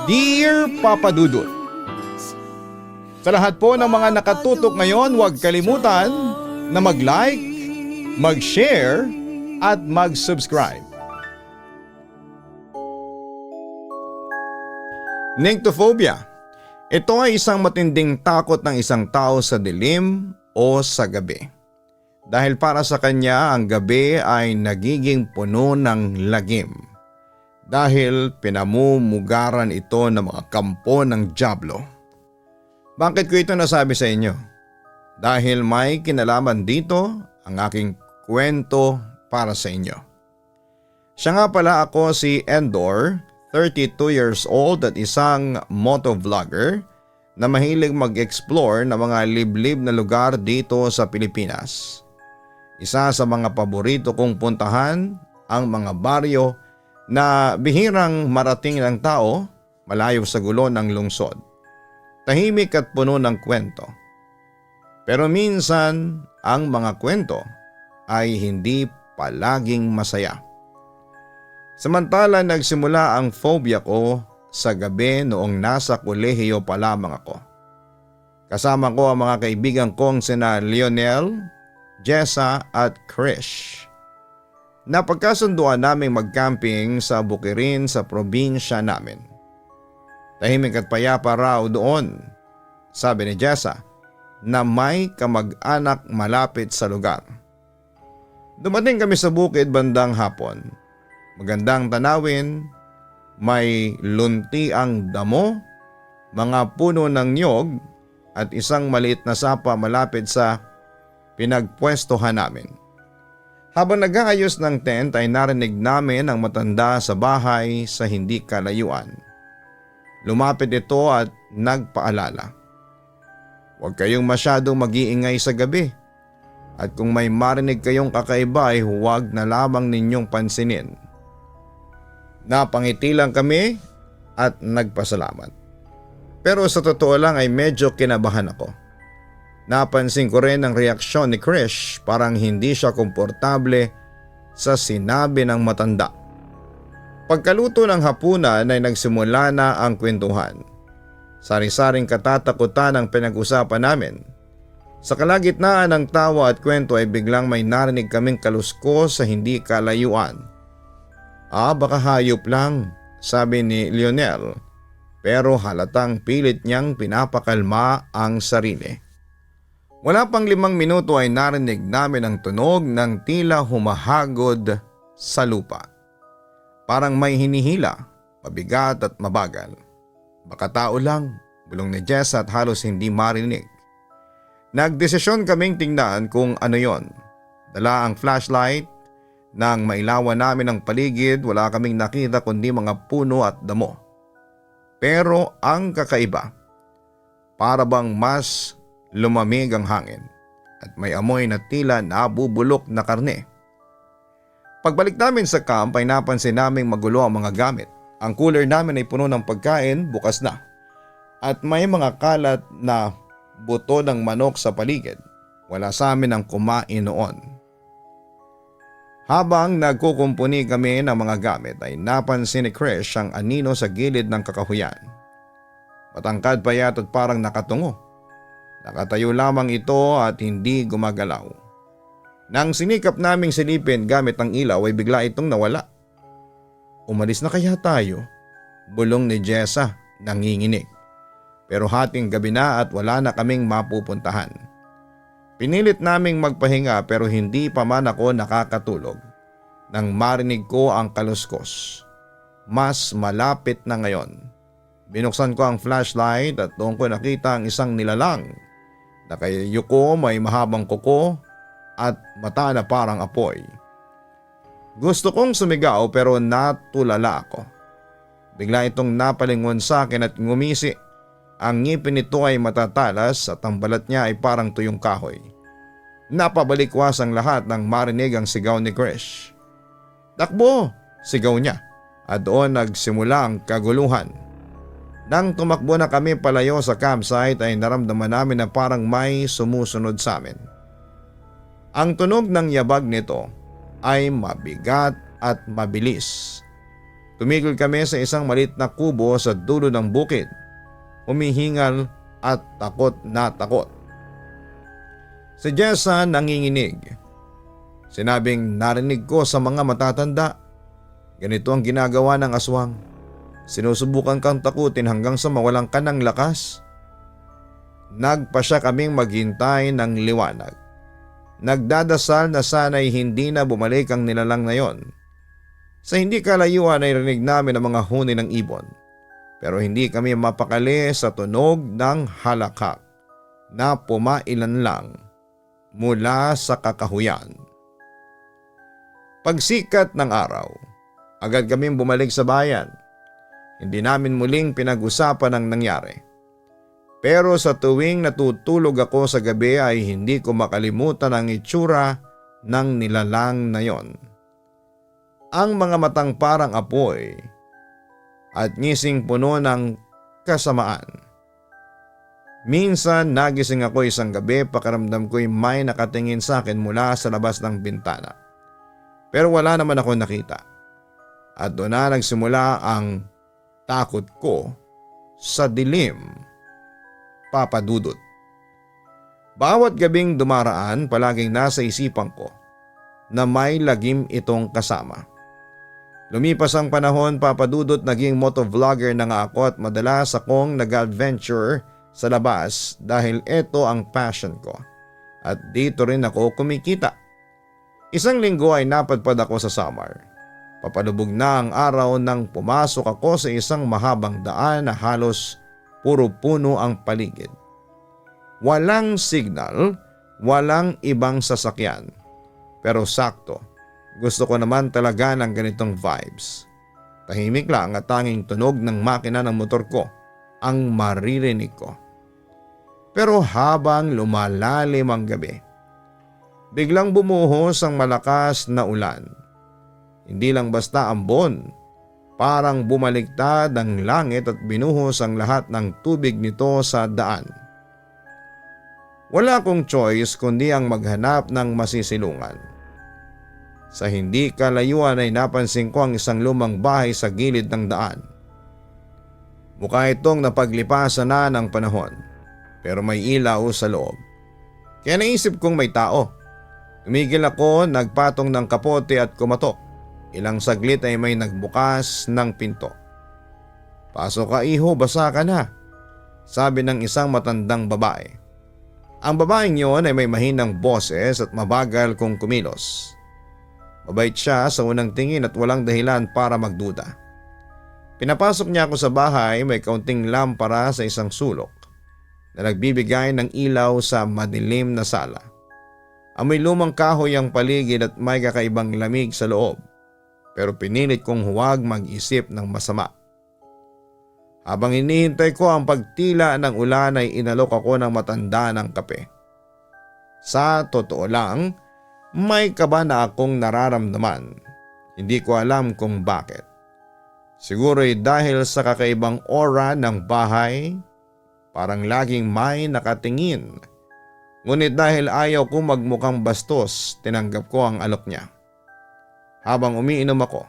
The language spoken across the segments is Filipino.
Dear Papa Dudut, sa lahat po ng mga nakatutok ngayon, huwag kalimutan na mag-like, mag-share at mag-subscribe. Nyctophobia. Ito ay isang matinding takot ng isang tao sa dilim o sa gabi. Dahil para sa kanya ang gabi ay nagiging puno ng lagim. Dahil pinamumugaran ito ng mga kampo ng dyablo. Bakit ko ito nasabi sa inyo? Dahil may kinalaman dito ang aking kwento para sa inyo. Siya nga pala ako si Endor, 32 years old at isang motovlogger na mahilig mag-explore ng mga liblib na lugar dito sa Pilipinas. Isa sa mga paborito kong puntahan ang mga baryo na bihirang marating ng tao malayo sa gulo ng lungsod. Tahimik at puno ng kwento. Pero minsan ang mga kwento ay hindi palaging masaya. Samantala nagsimula ang phobia ko sa gabi noong nasa kolehiyo pa lamang ako. Kasama ko ang mga kaibigan kong sina Lionel, Jessa at Krish. Napagkasunduan naming mag-camping sa Bukirin sa probinsya namin. Tahimik at payapa raw doon, sabi ni Jessa na may kamag-anak malapit sa lugar. Dumating kami sa bukid bandang hapon. Magandang tanawin, may lunti ang damo, mga puno ng niyog at isang maliit na sapa malapit sa pinagpwestohan namin. Habang nag-aayos ng tent ay narinig namin ang matanda sa bahay sa hindi kalayuan. Lumapit ito at nagpaalala. Huwag kayong masyadong mag-iingay sa gabi at kung may marinig kayong kakaiba ay huwag na lamang ninyong pansinin. Napangiti lang kami at nagpasalamat. Pero sa totoo lang ay medyo kinabahan ako. Napansin ko rin ang reaksyon ni Krish, parang hindi siya komportable sa sinabi ng matanda. Pagkaluto ng hapunan ay nagsimula na ang kwentuhan. Sari-saring katatakutan ang pinag-usapan namin. Sa kalagitnaan ng tawa at kwento ay biglang may narinig kaming kaluskos sa hindi kalayuan. Baka hayop lang, sabi ni Lionel, pero halatang pilit niyang pinapakalma ang sarili. Wala pang 5 minuto ay narinig namin ang tunog ng tila humahagod sa lupa. Parang may hinihila, mabigat at mabagal. Baka tao lang, bulong ni Jess at halos hindi marinig. Nagdesisyon kaming tingnan kung ano yon. Dala ang flashlight. Nang mailawan namin ang paligid, wala kaming nakita kundi mga puno at damo. Pero ang kakaiba, para bang mas lumamig ang hangin at may amoy na tila nabubulok na karne. Pagbalik namin sa camp ay napansin naming magulo ang mga gamit. Ang cooler namin ay puno ng pagkain, bukas na. At may mga kalat na buto ng manok sa paligid. Wala sa amin ang kumain noon. Habang nagkukumpuni kami ng mga gamit ay napansin ni Krish ang anino sa gilid ng kakahuyan. Matangkad payat at parang nakatungo. Nakatayo lamang ito at hindi gumagalaw. Nang sinikap naming silipin gamit ang ilaw ay bigla itong nawala. Umalis na kaya tayo? Bulong ni Jessa nanginginig. Pero hating gabi na at wala na kaming mapupuntahan. Pinilit naming magpahinga pero hindi pa man ako nakakatulog. Nang marinig ko ang kaluskos. Mas malapit na ngayon. Binuksan ko ang flashlight at doon ko nakita ang isang nilalang. Nakayuko, may mahabang kuko at mata na parang apoy. Gusto kong sumigaw pero natulala ako. Bigla itong napalingon sa akin at ngumisi. Ang ngipin nito ay matatalas at ang balat niya ay parang tuyong kahoy. Napabalikwas ang lahat nang marinig ang sigaw ni Krish. "Takbo!" sigaw niya at doon nagsimula ang kaguluhan. Nang tumakbo na kami palayo sa campsite ay naramdaman namin na parang may sumusunod sa amin. Ang tunog ng yabag nito ay mabigat at mabilis. Tumigil kami sa isang maliit na kubo sa dulo ng bukid, humihingal at takot na takot. Si Jessa nanginginig. Sinabing narinig ko sa mga matatanda, ganito ang ginagawa ng aswang. Sinusubukan kang takutin hanggang sa mawalan ka ng lakas. Nagpasya kaming maghintay ng liwanag. Nagdadasal na sana'y hindi na bumalik ang nilalang na yon. Sa hindi kalayuan ay rinig namin ang mga huni ng ibon. Pero hindi kami mapakali sa tunog ng halakhak na pumailan lang mula sa kakahuyan. Pagsikat ng araw, agad kaming bumalik sa bayan. Hindi namin muling pinag-usapan ang nangyari. Pero sa tuwing natutulog ako sa gabi ay hindi ko makalimutan ang itsura ng nilalang na yon. Ang mga matang parang apoy at ngising puno ng kasamaan. Minsan nagising ako isang gabi, pakiramdam ko'y may nakatingin sa akin mula sa labas ng bintana. Pero wala naman ako nakita. At doon na nagsimula ang takot ko sa dilim. Papa Dudut. Bawat gabing dumaraan, palaging nasa isipan ko na may lagim itong kasama. Lumipas ang panahon, Papa Dudut, naging motovlogger na nga ako at madalas akong nag-adventure sa labas dahil ito ang passion ko. At dito rin ako kumikita. Isang linggo ay napadpad ako sa Samar. Papalubog na ang araw nang pumasok ako sa isang mahabang daan na halos puro puno ang paligid. Walang signal, walang ibang sasakyan. Pero sakto, gusto ko naman talaga ng ganitong vibes. Tahimik lang at tanging tunog ng makina ng motor ko ang maririnig ko. Pero habang lumalalim ang gabi, biglang bumuhos ang malakas na ulan. Hindi lang basta ambon, parang bumaliktad ang langit at binuhos ang lahat ng tubig nito sa daan. Wala akong choice kundi ang maghanap ng masisilungan. Sa hindi kalayuan ay napansin ko ang isang lumang bahay sa gilid ng daan. Mukha itong napaglipasan na ng panahon, pero may ilaw sa loob. Kaya naisip kong may tao. Tumigil ako, nagpatong ng kapote at kumatok. Ilang saglit ay may nagbukas ng pinto. "Pasok ka, iho, basa ka na," sabi ng isang matandang babae. Ang babaeng yon ay may mahinang boses at mabagal kung kumilos. Mabait siya sa unang tingin at walang dahilan para magduda. Pinapasok niya ako sa bahay, may kaunting lampara sa isang sulok na nagbibigay ng ilaw sa madilim na sala. Amoy lumang kahoy ang paligid at may kakaibang lamig sa loob. Pero pinilit kong huwag mag-isip ng masama. Habang hinihintay ko ang pagtila ng ulan ay inalok ako ng matanda ng kape. Sa totoo lang, may kaba na akong nararamdaman. Hindi ko alam kung bakit. Siguro'y dahil sa kakaibang aura ng bahay, parang laging may nakatingin. Ngunit dahil ayaw ko magmukhang bastos, tinanggap ko ang alok niya. Habang umiinom ako,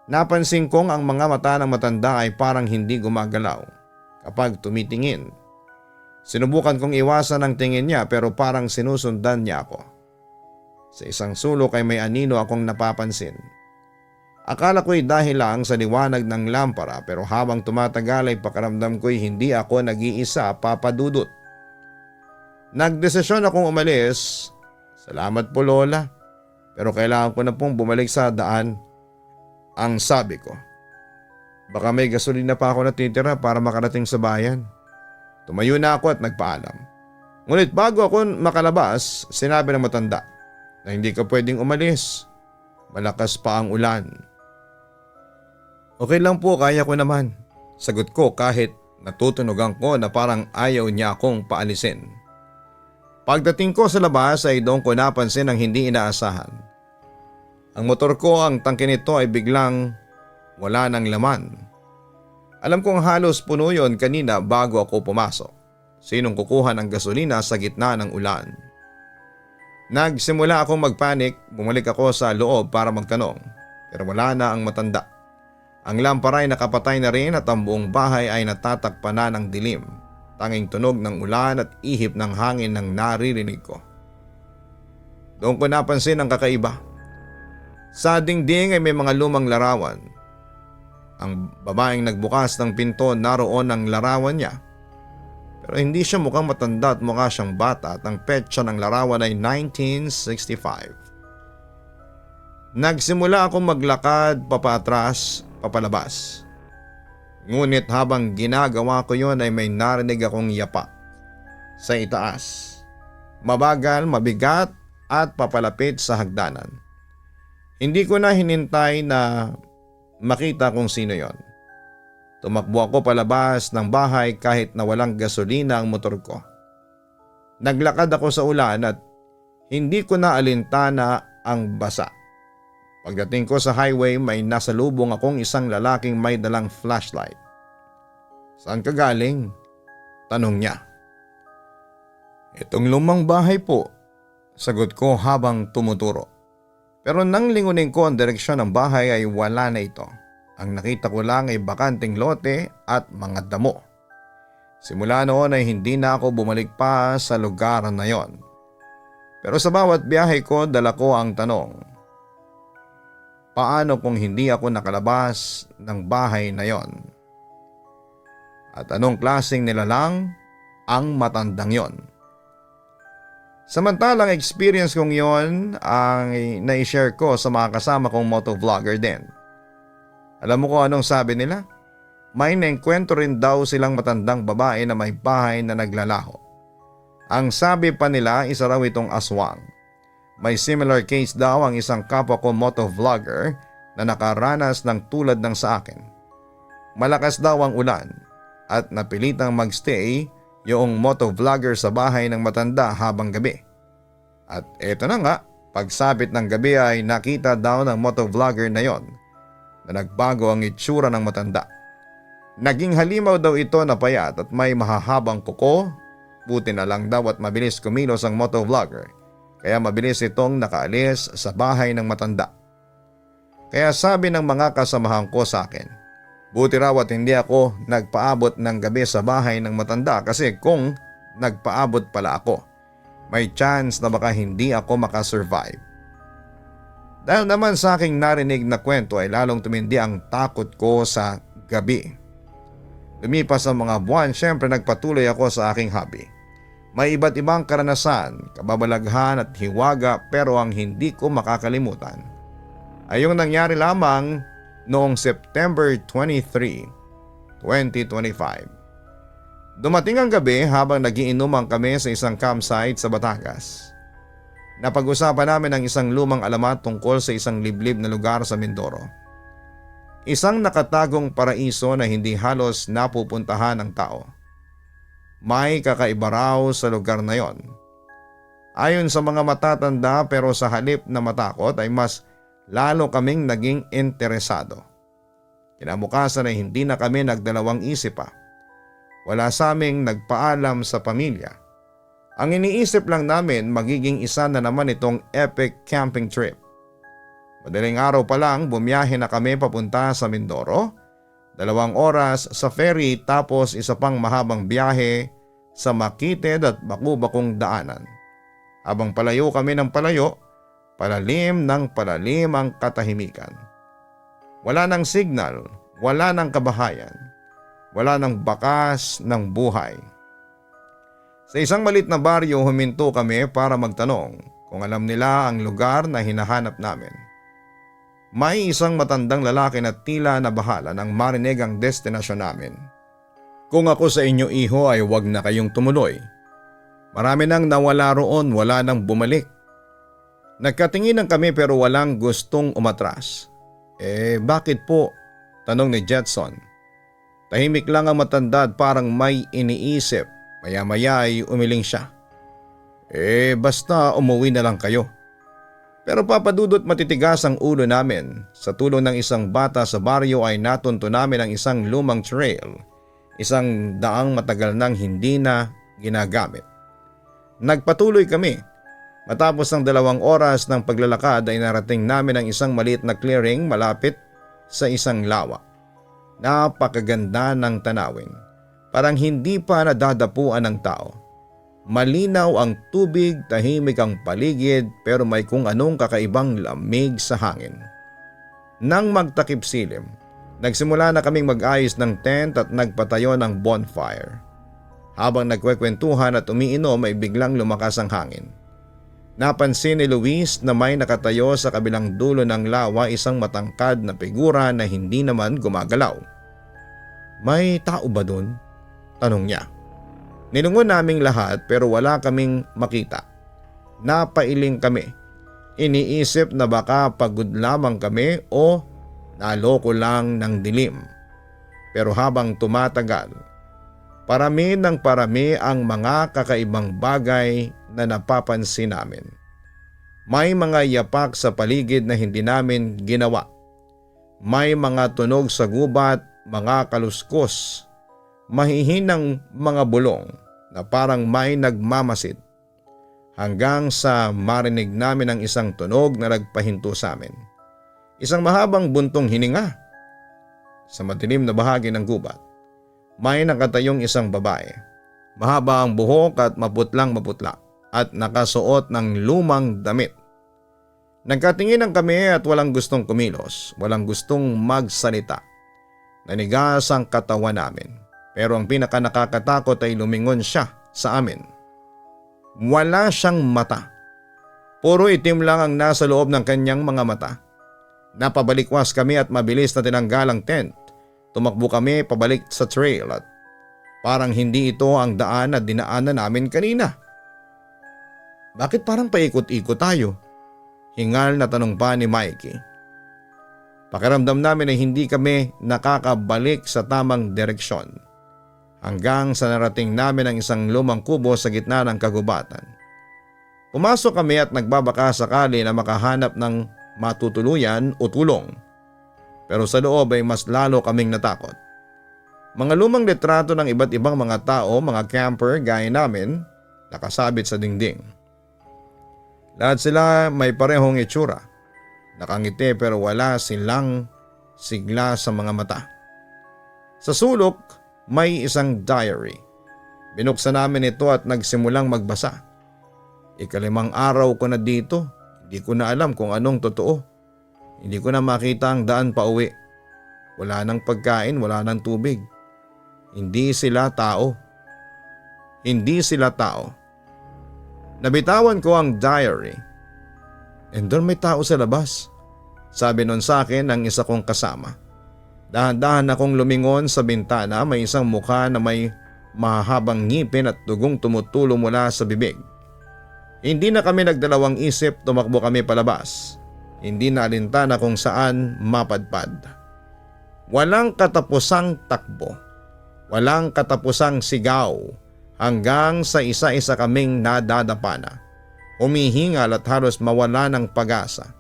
napansin kong ang mga mata ng matanda ay parang hindi gumagalaw kapag tumitingin. Sinubukan kong iwasan ang tingin niya pero parang sinusundan niya ako. Sa isang sulok ay may anino akong napapansin. Akala ko'y dahil lang sa liwanag ng lampara pero habang tumatagal ay pakiramdam ko'y hindi ako nag-iisa, Papa Dudut. Nagdesisyon akong umalis. "Salamat po, Lola. Pero kailangan ko na pong bumalik sa daan," ang sabi ko. Baka may gasolina pa ako natitira para makarating sa bayan. Tumayo na ako at nagpaalam. Ngunit bago ako makalabas, sinabi ng matanda na hindi ka pwedeng umalis. Malakas pa ang ulan. "Okay lang po, kaya ko naman," sagot ko kahit natutunogan ko na parang ayaw niya akong paalisin. Pagdating ko sa labas ay doon ko napansin ang hindi inaasahan. Ang motor ko, ang tangke nito ay biglang wala ng laman. Alam kong halos puno yon kanina bago ako pumasok. Sinong kukuha ng gasolina sa gitna ng ulan? Nagsimula akong magpanik, bumalik ako sa loob para magtanong, pero wala na ang matanda. Ang lampara ay nakapatay na rin at ang buong bahay ay natatakpan na ng dilim. Tanging tunog ng ulan at ihip ng hangin ang naririnig ko. Doon ko napansin ang kakaiba. Sa dingding ay may mga lumang larawan. Ang babaeng nagbukas ng pinto, naroon ang larawan niya. Pero hindi siya mukhang matanda at mukha siyang bata at ang petsa ng larawan ay 1965. Nagsimula akong maglakad papatras, papalabas. Ngunit habang ginagawa ko yon ay may narinig akong yapak sa itaas. Mabagal, mabigat at papalapit sa hagdanan. Hindi ko na hinintay na makita kung sino yon. Tumakbo ako palabas ng bahay kahit na walang gasolina ang motor ko. Naglakad ako sa ulan at hindi ko na alintana ang basa. Pagdating ko sa highway, may nasalubong akong isang lalaking may dalang flashlight. "Saan ka galing?" tanong niya. "Itong lumang bahay po," sagot ko habang tumuturo. Pero nang lingunin ko ang direksyon ng bahay ay wala na ito. Ang nakita ko lang ay bakanting lote at mga damo. Simula noon ay hindi na ako bumalik pa sa lugar na yon. Pero sa bawat biyahe ko, dala ko ang tanong, paano kung hindi ako nakalabas ng bahay na yon? At anong klaseng nilalang ang matandang yon? Samantalang experience kong yon ang na-share ko sa mga kasama kong motovlogger din. Alam mo kung anong sabi nila? May naengkwentro rin daw silang matandang babae na may bahay na naglalaho. Ang sabi pa nila, isa raw itong aswang. May similar case daw ang isang kapwa ko motovlogger na nakaranas ng tulad ng sa akin. Malakas daw ang ulan at napilitang magstay yung motovlogger sa bahay ng matanda habang gabi. At eto na nga, pagsapit ng gabi ay nakita daw ng motovlogger na yon na nagbago ang itsura ng matanda. Naging halimaw daw ito na payat at may mahahabang kuko. Buti na lang daw at mabilis kumilos ang motovlogger, kaya mabilis itong nakaalis sa bahay ng matanda. Kaya sabi ng mga kasamahan ko sa akin, buti raw at hindi ako nagpaabot ng gabi sa bahay ng matanda kasi kung nagpaabot pala ako, may chance na baka hindi ako makasurvive. Dahil naman sa aking narinig na kwento ay lalong tumindi ang takot ko sa gabi. Lumipas ang mga buwan, syempre nagpatuloy ako sa aking hobby. May iba't ibang karanasan, kababalaghan at hiwaga, pero ang hindi ko makakalimutan ay yung nangyari lamang noong September 23, 2025. Dumating ang gabi habang nagiinuman kami sa isang campsite sa Batangas. Napag-usapan namin ang isang lumang alamat tungkol sa isang liblib na lugar sa Mindoro. Isang nakatagong paraiso na hindi halos napupuntahan ng tao. May kakaiba raw sa lugar na yon. Ayon sa mga matatanda, pero sa halip na matakot ay mas lalo kaming naging interesado. Kinabukasan ay hindi na kami nagdalawang isip pa. Wala sa aming nagpaalam sa pamilya. Ang iniisip lang namin magiging isa na naman itong epic camping trip. Madaling araw pa lang bumiyahe na kami papunta sa Mindoro. 2 oras sa ferry tapos isa pang mahabang biyahe sa makitid at bakubakong daanan. Habang palayo kami ng palayo, palalim ng palalim ang katahimikan. Wala ng signal, wala ng kabahayan, wala ng bakas ng buhay. Sa isang malit na baryo huminto kami para magtanong kung alam nila ang lugar na hinahanap namin. May isang matandang lalaki na tila nabahala nang marinig ang destinasyon namin. "Kung ako sa inyo iho ay wag na kayong tumuloy. Marami nang nawala roon, wala nang bumalik." Nagkatinginan kami pero walang gustong umatras. Bakit po?" tanong ni Jetson. Tahimik lang ang matanda at parang may iniisip. Maya-maya ay umiling siya. Basta umuwi na lang kayo." Pero papadudot matitigas ang ulo namin. Sa tulong ng isang bata sa baryo ay natunto namin ang isang lumang trail. Isang daang matagal nang hindi na ginagamit. Nagpatuloy kami. Matapos ng 2 oras ng paglalakad ay narating namin ang isang maliit na clearing malapit sa isang lawa. Napakaganda ng tanawin. Parang hindi pa nadadapuan ng tao. Malinaw ang tubig, tahimik ang paligid pero may kung anong kakaibang lamig sa hangin. Nang magtakip silim, nagsimula na kaming mag-ayos ng tent at nagpatayo ng bonfire. Habang nagkwekwentuhan at umiinom ay biglang lumakas ang hangin. Napansin ni Luis na may nakatayo sa kabilang dulo ng lawa, isang matangkad na figura na hindi naman gumagalaw. "May tao ba dun?" tanong niya. Nilungon naming lahat pero wala kaming makita. Napailing kami. Iniisip na baka pagod lamang kami o naloko lang ng dilim. Pero habang tumatagal, parami ng parami ang mga kakaibang bagay na napapansin namin. May mga yapak sa paligid na hindi namin ginawa. May mga tunog sa gubat, mga kaluskos, mahihinang mga bulong na parang may nagmamasid. Hanggang sa marinig namin ang isang tunog na nagpahinto sa amin. Isang mahabang buntong hininga. Sa madilim na bahagi ng gubat, may nakatayong isang babae. Mahaba ang buhok at maputlang maputla at nakasuot ng lumang damit. Nagkatinginan kami at walang gustong kumilos, walang gustong magsalita. Nanigas ang katawan namin. Pero ang pinaka nakakatakot ay lumingon siya sa amin. Wala siyang mata. Puro itim lang ang nasa loob ng kanyang mga mata. Napabalikwas kami at mabilis na tinanggal ang tent. Tumakbo kami pabalik sa trail at parang hindi ito ang daan na dinaanan namin kanina. "Bakit parang paikot-ikot tayo?" hingal na tanong pa ni Mikey. Pakiramdam namin ay hindi kami nakakabalik sa tamang direksyon. Hanggang sa narating namin ang isang lumang kubo sa gitna ng kagubatan. Pumasok kami at nagbabaka sakali na makahanap ng matutuluyan o tulong. Pero sa loob ay mas lalo kaming natakot. Mga lumang litrato ng iba't ibang mga tao, mga camper gaya namin, nakasabit sa dingding. Lahat sila may parehong itsura. Nakangiti pero wala silang sigla sa mga mata. Sa sulok, may isang diary. Binuksan namin ito at nagsimulang magbasa. 5 araw ko na dito. Hindi ko na alam kung anong totoo. Hindi ko na makita ang daan pa uwi. Wala nang pagkain, wala nang tubig. Hindi sila tao. Hindi sila tao. Nabitawan ko ang diary. "And doon may tao sa labas," sabi nun sa akin ng isa kong kasama. Dahan-dahan akong lumingon sa bintana. May isang mukha na may mahabang ngipin at dugong tumutulo mula sa bibig. Hindi na kami nagdalawang isip, tumakbo kami palabas. Hindi na alintana kung saan mapadpad. Walang katapusang takbo. Walang katapusang sigaw. Hanggang sa isa-isa kaming nadadapa na. Humihingal at halos mawala ng pag-asa.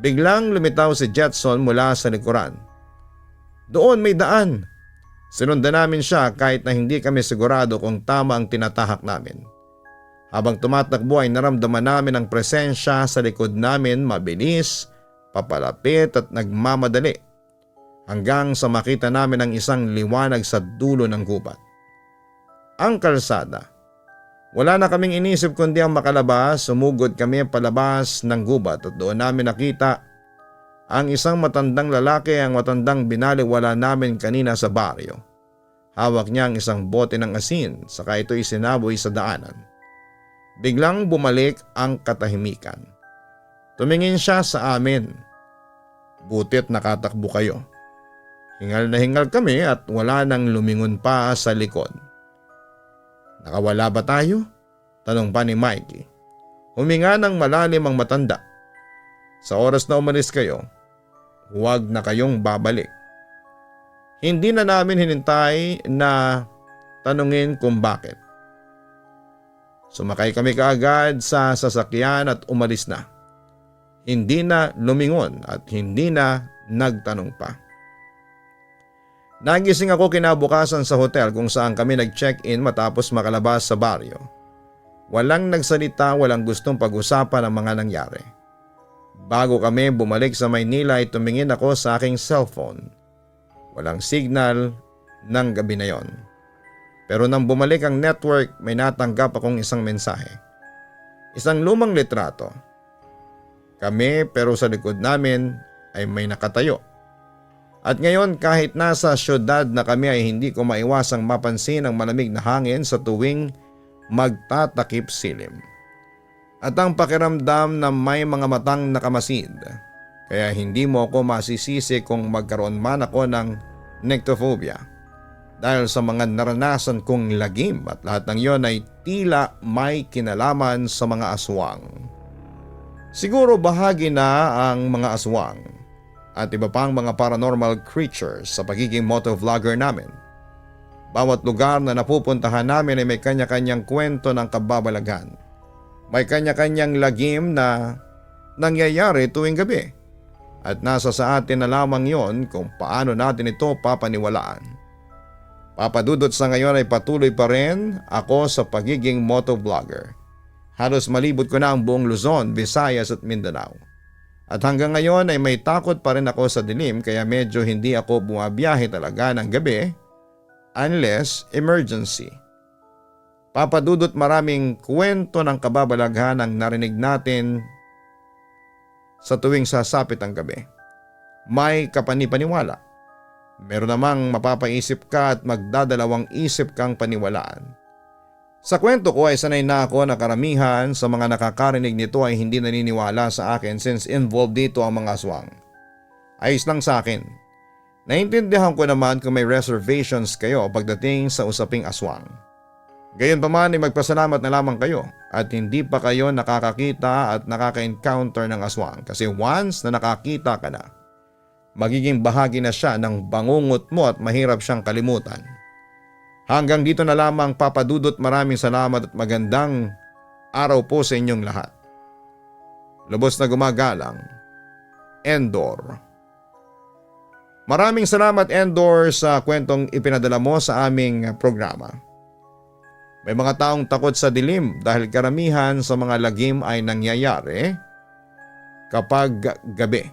Biglang lumitaw si Jetson mula sa likuran. "Doon may daan." Sinundan namin siya kahit na hindi kami sigurado kung tama ang tinatahak namin. Habang tumatakbo ay naramdaman namin ang presensya sa likod namin, mabilis, papalapit at nagmamadali. Hanggang sa makita namin ang isang liwanag sa dulo ng gubat. Ang kalsada. Wala na kaming inisip kundi ang makalabas. Sumugod kami palabas ng gubat at doon namin nakita ang isang matandang lalaki, ang matandang binaliwala namin kanina sa baryo. Hawak niya ang isang bote ng asin saka ito isinaboy sa daanan. Biglang bumalik ang katahimikan. Tumingin siya sa amin. "Butit nakatakbo kayo." Hingal na hingal kami at wala nang lumingon pa sa likod. "Nakawala ba tayo?" tanong pa ni Mikey. Huminga ng malalim ang matanda. "Sa oras na umalis kayo, huwag na kayong babalik." Hindi na namin hinintay na tanungin kung bakit. Sumakay kami kaagad sa sasakyan at umalis na. Hindi na lumingon at hindi na nagtanong pa. Nagising ako kinabukasan sa hotel kung saan kami nag-check-in matapos makalabas sa baryo. Walang nagsalita, walang gustong pag-usapan ang mga nangyari. Bago kami bumalik sa Maynila ay tumingin ako sa aking cellphone. Walang signal ng gabi na yon. Pero nang bumalik ang network, may natanggap akong isang mensahe. Isang lumang litrato. Kami pero sa likod namin ay may nakatayo. At ngayon kahit nasa syudad na kami ay hindi ko maiwasang mapansin ang malamig na hangin sa tuwing magtatakip silim. At ang pakiramdam na may mga matang nakamasid. Kaya hindi mo ako masisisi kung magkaroon man ako ng nyctophobia. Dahil sa mga naranasan kong lagim at lahat ng iyon ay tila may kinalaman sa mga aswang. Siguro bahagi na ang mga aswang at iba pang mga paranormal creatures sa pagiging motovlogger namin. Bawat lugar na napupuntahan namin ay may kanya-kanyang kwento ng kababalaghan. May kanya-kanyang lagim na nangyayari tuwing gabi. At nasa sa atin na lamang yon kung paano natin ito papaniwalaan. Papadudot sa ngayon ay patuloy pa rin ako sa pagiging motovlogger. Halos malibot ko na ang buong Luzon, Visayas at Mindanao. At hanggang ngayon ay may takot pa rin ako sa dilim kaya medyo hindi ako bumabiyahe talaga ng gabi unless emergency. Papadudot maraming kwento ng kababalaghan ang narinig natin sa tuwing sasapit ang gabi. May kapanipaniwala. Meron namang mapapaisip ka at magdadalawang isip kang paniwalaan. Sa kwento ko ay sanay na ako na karamihan sa mga nakakarinig nito ay hindi naniniwala sa akin since involved dito ang mga aswang. Ayos lang sa akin. Naintindihan ko naman kung may reservations kayo pagdating sa usaping aswang. Gayunpaman ay magpasalamat na lamang kayo at hindi pa kayo nakakakita at nakaka-encounter ng aswang kasi once na nakakita ka na, magiging bahagi na siya ng bangungot mo at mahirap siyang kalimutan. Hanggang dito na lamang papadudot, maraming salamat at magandang araw po sa inyong lahat. Lubos na gumagalang, Endor. Maraming salamat Endor sa kwentong ipinadala mo sa aming programa. May mga taong takot sa dilim dahil karamihan sa mga lagim ay nangyayari kapag gabi.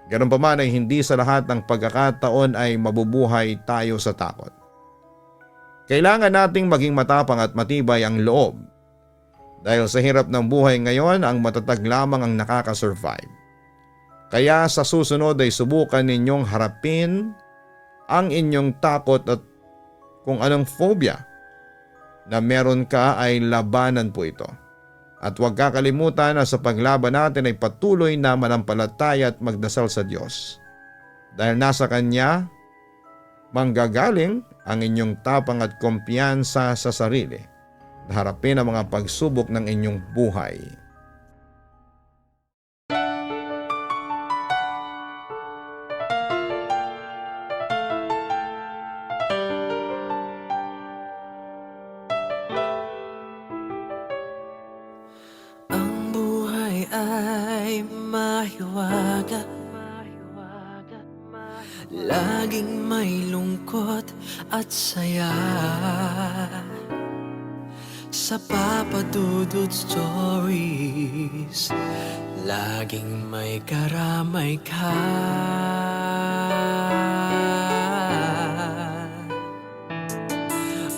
Ganun pa man ay hindi sa lahat ng pagkakataon ay mabubuhay tayo sa takot. Kailangan nating maging matapang at matibay ang loob. Dahil sa hirap ng buhay ngayon, ang matatag lamang ang nakakasurvive. Kaya sa susunod ay subukan ninyong harapin ang inyong takot at kung anong phobia na meron ka ay labanan po ito. At huwag kakalimutan na sa paglaban natin ay patuloy na manampalataya at magdasal sa Diyos. Dahil nasa Kanya, manggagaling ang inyong tapang at kumpiyansa sa sarili na harapin ang mga pagsubok ng inyong buhay. Ang buhay ay mahiwaga, laging may lungkot at saya. Sa Papa Dudut Stories, laging may karamay ka.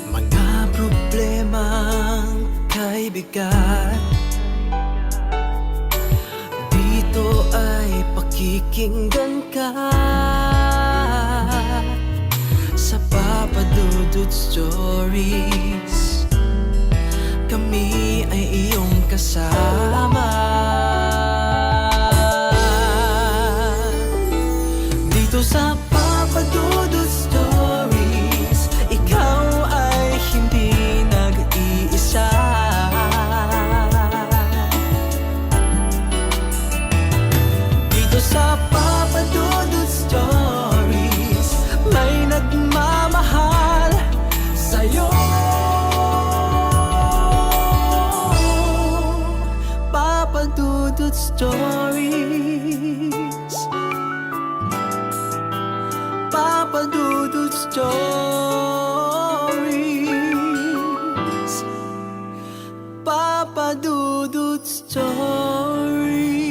Mga problemang kay bigat, dito ay pakikinggan ka. Sa Papa Dudut Stories, kami ay iyong kasama. Dito sa Papa Dudut Stories, ikaw ay hindi nag-iisa. Dito sa Papa Dudut Stories, may nagmamahal sa'yo. Papa Dudut Stories, Papa Dudut Stories, Papa Papa Dudut Stories.